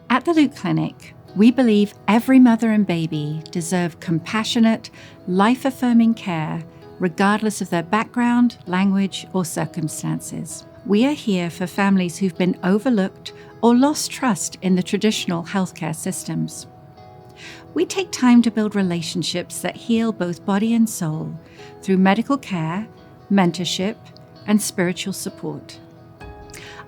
At the Luke Clinic, we believe every mother and baby deserve compassionate, life-affirming care, regardless of their background, language, or circumstances. We are here for families who've been overlooked or lost trust in the traditional healthcare systems. We take time to build relationships that heal both body and soul through medical care, mentorship, and spiritual support.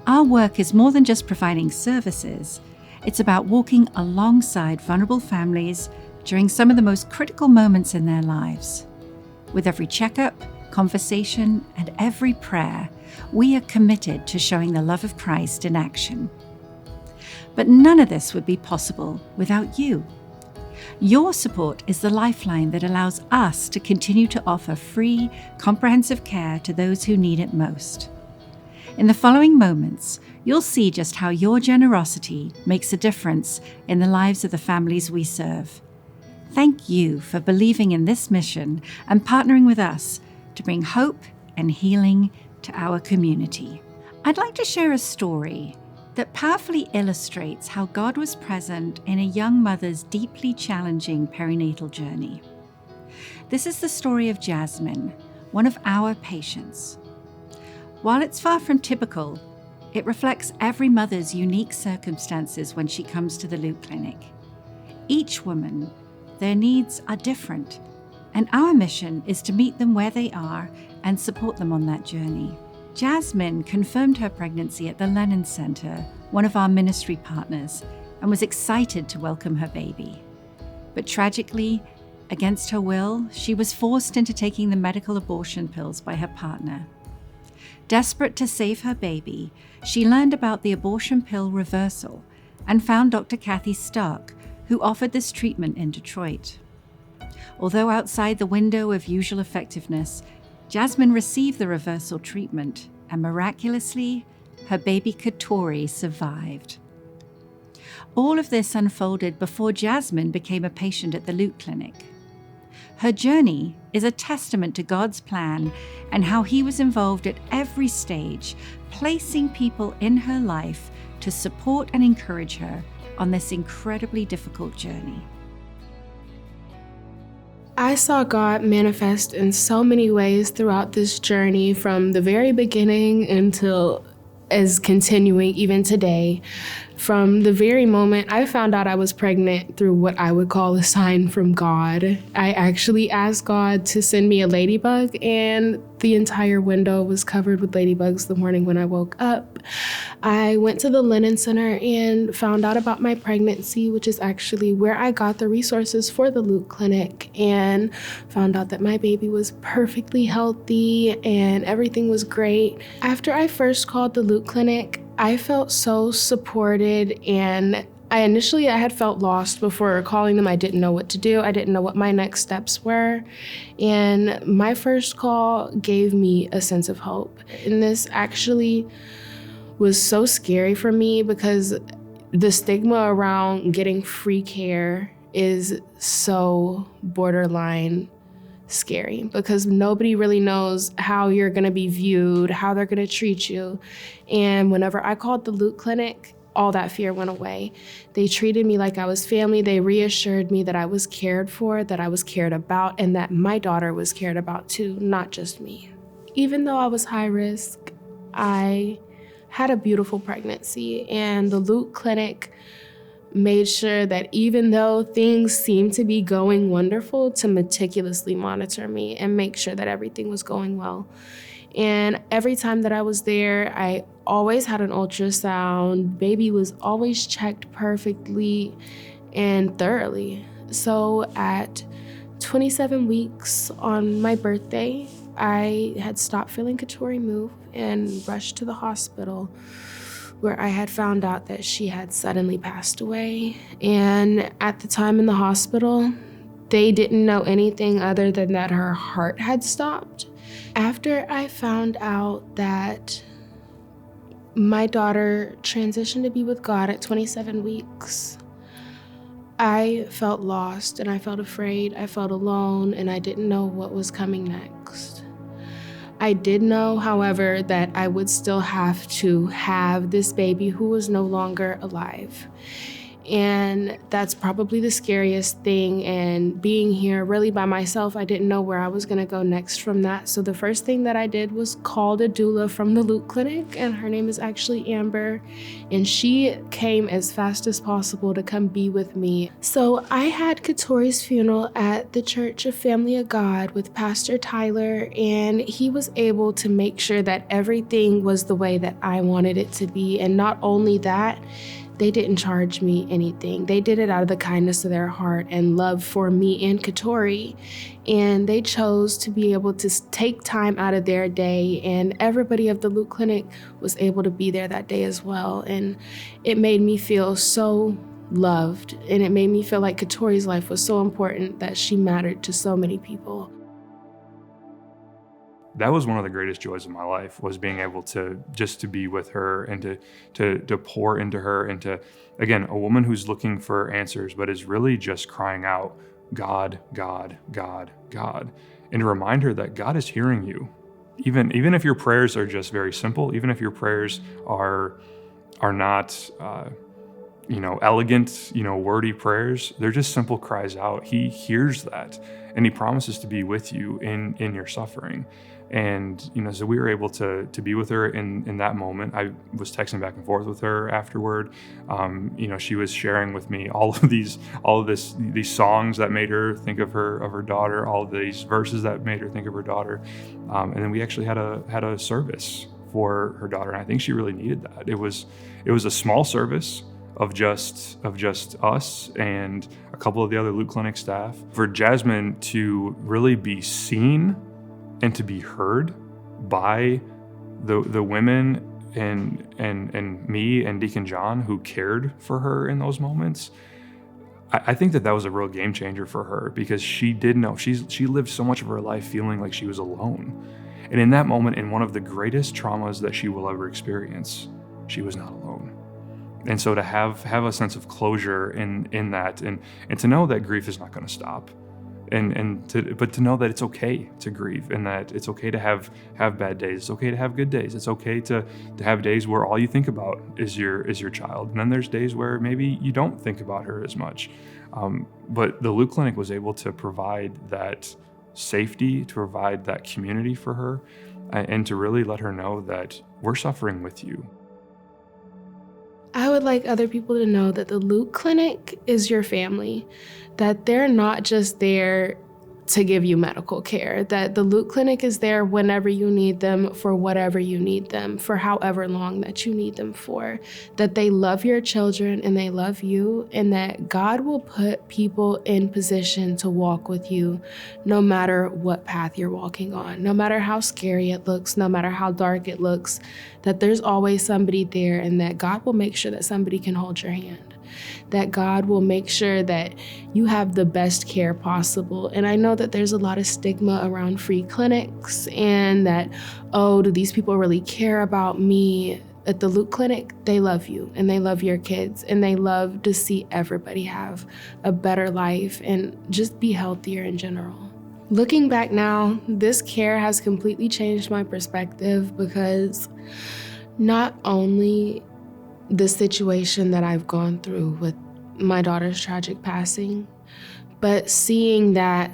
Our work is more than just providing services. It's about walking alongside vulnerable families during some of the most critical moments in their lives. With every checkup, conversation, and every prayer, we are committed to showing the love of Christ in action. But none of this would be possible without you. Your support is the lifeline that allows us to continue to offer free, comprehensive care to those who need it most. In the following moments, you'll see just how your generosity makes a difference in the lives of the families we serve. Thank you for believing in this mission and partnering with us to bring hope and healing to our community. I'd like to share a story that powerfully illustrates how God was present in a young mother's deeply challenging perinatal journey. This is the story of Jasmine, one of our patients. While it's far from typical, it reflects every mother's unique circumstances when she comes to the Luke Clinic. Each woman, their needs are different, and our mission is to meet them where they are and support them on that journey. Jasmine confirmed her pregnancy at the Lennon Center, one of our ministry partners, and was excited to welcome her baby. But tragically, against her will, she was forced into taking the medical abortion pills by her partner. Desperate to save her baby, she learned about the abortion pill reversal and found Dr. Kathy Stark, who offered this treatment in Detroit. Although outside the window of usual effectiveness, Jasmine received the reversal treatment, and miraculously, her baby Katori survived. All of this unfolded before Jasmine became a patient at the Luke Clinic. Her journey is a testament to God's plan and how He was involved at every stage, placing people in her life to support and encourage her on this incredibly difficult journey. I saw God manifest in so many ways throughout this journey, from the very beginning until as continuing even today. From the very moment I found out I was pregnant through what I would call a sign from God, I actually asked God to send me a ladybug, and the entire window was covered with ladybugs the morning when I woke up. I went to the Lennon Center and found out about my pregnancy, which is actually where I got the resources for the Luke Clinic, and found out that my baby was perfectly healthy and everything was great. After I first called the Luke Clinic, I felt so supported, and I had felt lost before calling them. I didn't know what to do. I didn't know what my next steps were. And my first call gave me a sense of hope. And this actually was so scary for me because the stigma around getting free care is so borderline scary, because nobody really knows how you're going to be viewed, how they're going to treat you. And whenever I called the Luke Clinic, all that fear went away. They treated me like I was family. They reassured me that I was cared for, that I was cared about, and that my daughter was cared about too, not just me. Even though I was high risk, I had a beautiful pregnancy, and the Luke Clinic made sure that even though things seemed to be going wonderful, to meticulously monitor me and make sure that everything was going well. And every time that I was there, I always had an ultrasound. Baby was always checked perfectly and thoroughly. So at 27 weeks on my birthday, I had stopped feeling Katori move and rushed to the hospital, where I had found out that she had suddenly passed away. And at the time in the hospital, they didn't know anything other than that her heart had stopped. After I found out that my daughter transitioned to be with God at 27 weeks, I felt lost and I felt afraid, I felt alone, and I didn't know what was coming next. I did know, however, that I would still have to have this baby who was no longer alive. And that's probably the scariest thing. And being here really by myself, I didn't know where I was going to go next from that. So the first thing that I did was called a doula from the Luke Clinic, and her name is actually Amber. And she came as fast as possible to come be with me. So I had Katori's funeral at the Church of Family of God with Pastor Tyler, and he was able to make sure that everything was the way that I wanted it to be. And not only that, they didn't charge me anything. They did it out of the kindness of their heart and love for me and Katori. And they chose to be able to take time out of their day. And everybody of the Luke Clinic was able to be there that day as well. And it made me feel so loved. And it made me feel like Katori's life was so important that she mattered to so many people. That was one of the greatest joys of my life, was being able to just to be with her and to pour into her, and to, again, a woman who's looking for answers, but is really just crying out, God, God, God, God, and to remind her that God is hearing you. Even if your prayers are just very simple, even if your prayers are not, elegant, wordy prayers, they're just simple cries out. He hears that, and he promises to be with you in your suffering. And, so we were able to be with her in that moment. I was texting back and forth with her afterward. She was sharing with me all of these songs that made her think of her daughter, all of these verses that made her think of her daughter. And then we actually had a service for her daughter. And I think she really needed that. It was a small service of just us and a couple of the other Luke Clinic staff. For Jasmine to really be seen and to be heard by the women and me and Deacon John who cared for her in those moments, I think that was a real game changer for her, because she did know she lived so much of her life feeling like she was alone. And in that moment, in one of the greatest traumas that she will ever experience, she was not alone. And so to have a sense of closure in that, and to know that grief is not going to stop. But to know that it's okay to grieve, and that it's okay to have bad days. It's okay to have good days. It's okay to have days where all you think about is your child. And then there's days where maybe you don't think about her as much. But the Luke Clinic was able to provide that safety, to provide that community for her, and to really let her know that we're suffering with you. I would like other people to know that the Luke Clinic is your family, that they're not just there to give you medical care, that the Luke Clinic is there whenever you need them, for whatever you need them, for however long that you need them for, that they love your children and they love you, and that God will put people in position to walk with you no matter what path you're walking on, no matter how scary it looks, no matter how dark it looks, that there's always somebody there, and that God will make sure that somebody can hold your hand, that God will make sure that you have the best care possible. And I know that there's a lot of stigma around free clinics, and that, oh, do these people really care about me? At the Luke Clinic, they love you and they love your kids, and they love to see everybody have a better life and just be healthier in general. Looking back now, this care has completely changed my perspective, because not only the situation that I've gone through with my daughter's tragic passing, but seeing that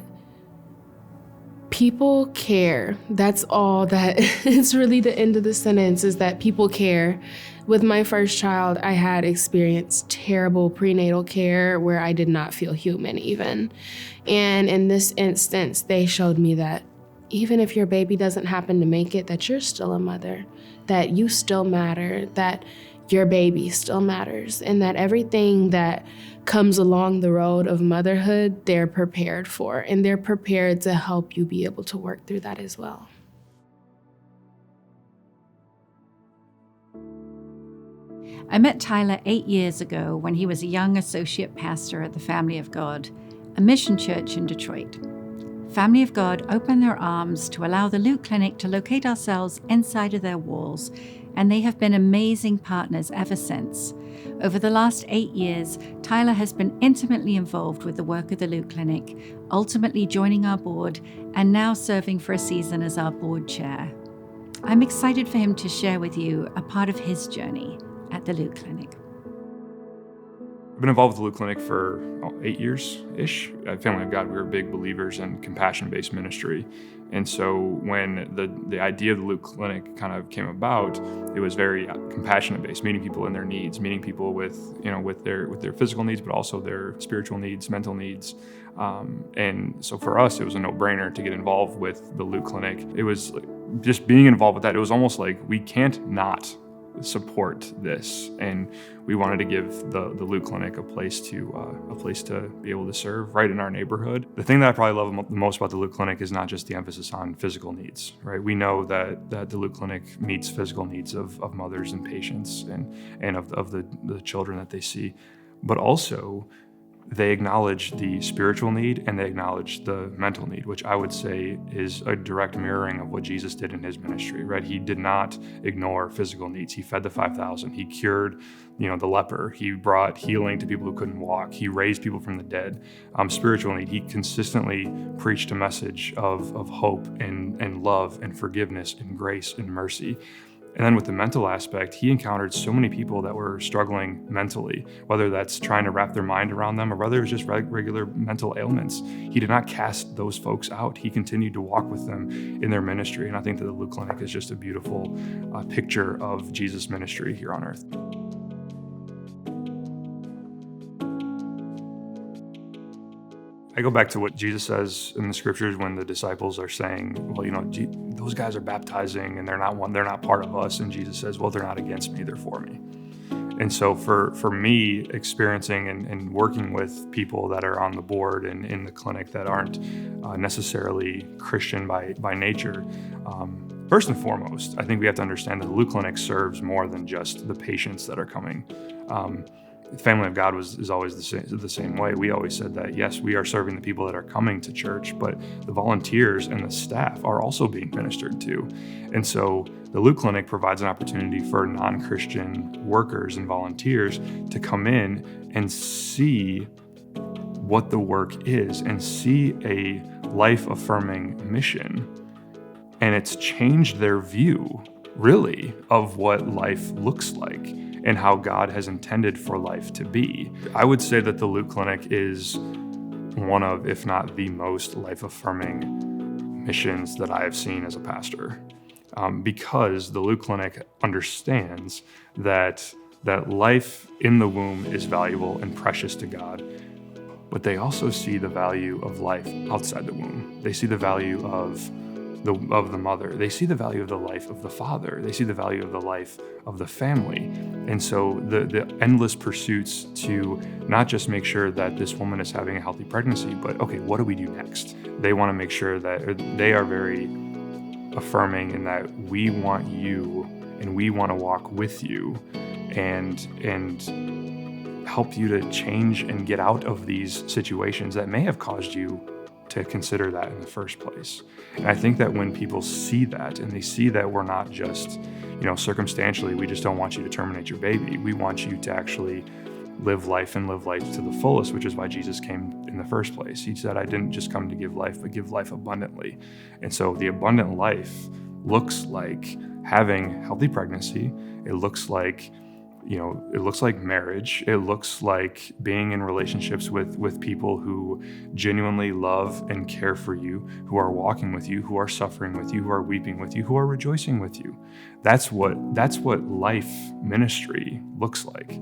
people care. That's all that it's really the end of the sentence, is that people care. With my first child, I had experienced terrible prenatal care where I did not feel human even. And in this instance, they showed me that even if your baby doesn't happen to make it, that you're still a mother, that you still matter, that your baby still matters, and that everything that comes along the road of motherhood, they're prepared for, and they're prepared to help you be able to work through that as well. I met Tyler 8 years ago when he was a young associate pastor at the Family of God, a mission church in Detroit. Family of God opened their arms to allow the Luke Clinic to locate ourselves inside of their walls, and they have been amazing partners ever since. Over the last 8 years, Tyler has been intimately involved with the work of the Luke Clinic, ultimately joining our board and now serving for a season as our board chair. I'm excited for him to share with you a part of his journey at the Luke Clinic. I've been involved with the Luke Clinic for 8 years-ish. At Family of God, we were big believers in compassion-based ministry. And so when the idea of the Luke Clinic kind of came about, it was very compassionate-based, meeting people in their needs, meeting people with their physical needs, but also their spiritual needs, mental needs. And so for us, it was a no-brainer to get involved with the Luke Clinic. It was just being involved with that. It was almost like we can't not support this, and we wanted to give the Luke Clinic a place to be able to serve right in our neighborhood. The thing that I probably love the most about the Luke Clinic is not just the emphasis on physical needs, right? We know that the Luke Clinic meets physical needs of mothers and patients and of the children that they see, but also they acknowledge the spiritual need and they acknowledge the mental need, which I would say is a direct mirroring of what Jesus did in his ministry, right? He did not ignore physical needs. He fed the 5,000. He cured, the leper. He brought healing to people who couldn't walk. He raised people from the dead. Spiritual need. He consistently preached a message of hope and love and forgiveness and grace and mercy. And then with the mental aspect, he encountered so many people that were struggling mentally, whether that's trying to wrap their mind around them or whether it was just regular mental ailments. He did not cast those folks out. He continued to walk with them in their ministry. And I think that the Luke Clinic is just a beautiful picture of Jesus' ministry here on earth. I go back to what Jesus says in the scriptures when the disciples are saying, well, those guys are baptizing and they're not part of us. And Jesus says, well, they're not against me, they're for me. And so for me, experiencing and working with people that are on the board and in the clinic that aren't necessarily Christian by nature, first and foremost, I think we have to understand that the Luke Clinic serves more than just the patients that are coming. Family of God is always the same way. We always said that, yes, we are serving the people that are coming to church, but the volunteers and the staff are also being ministered to. And so the Luke Clinic provides an opportunity for non-Christian workers and volunteers to come in and see what the work is and see a life-affirming mission. And it's changed their view, really, of what life looks like and how God has intended for life to be. I would say that the Luke Clinic is one of, if not the most life-affirming missions that I have seen as a pastor, because the Luke Clinic understands that life in the womb is valuable and precious to God, but they also see the value of life outside the womb. They see the value of the mother. They see the value of the life of the father. They see the value of the life of the family. And so the endless pursuits to not just make sure that this woman is having a healthy pregnancy, but okay, what do we do next? They want to make sure that they are very affirming in that we want you and we want to walk with you and help you to change and get out of these situations that may have caused you to consider that in the first place. And I think that when people see that and they see that we're not just, circumstantially, we just don't want you to terminate your baby. We want you to actually live life to the fullest, which is why Jesus came in the first place. He said, I didn't just come to give life, but give life abundantly. And so the abundant life looks like having healthy pregnancy. It looks like marriage. It looks like being in relationships with people who genuinely love and care for you, who are walking with you, who are suffering with you, who are weeping with you, who are rejoicing with you. That's what life ministry looks like.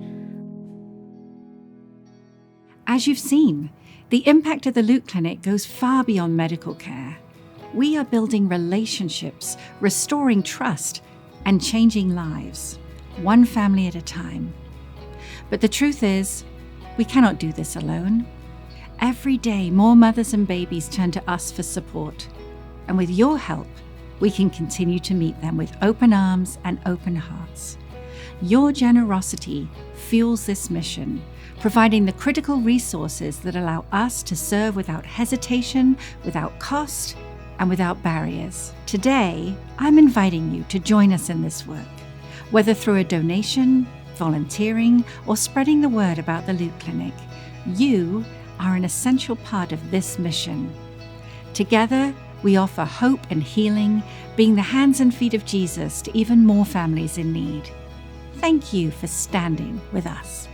As you've seen, the impact of the Luke Clinic goes far beyond medical care. We are building relationships, restoring trust, and changing lives, one family at a time. But the truth is, we cannot do this alone. Every day, more mothers and babies turn to us for support. And with your help, we can continue to meet them with open arms and open hearts. Your generosity fuels this mission, providing the critical resources that allow us to serve without hesitation, without cost, and without barriers. Today, I'm inviting you to join us in this work, whether through a donation, volunteering, or spreading the word about the Luke Clinic. You are an essential part of this mission. Together, we offer hope and healing, being the hands and feet of Jesus to even more families in need. Thank you for standing with us.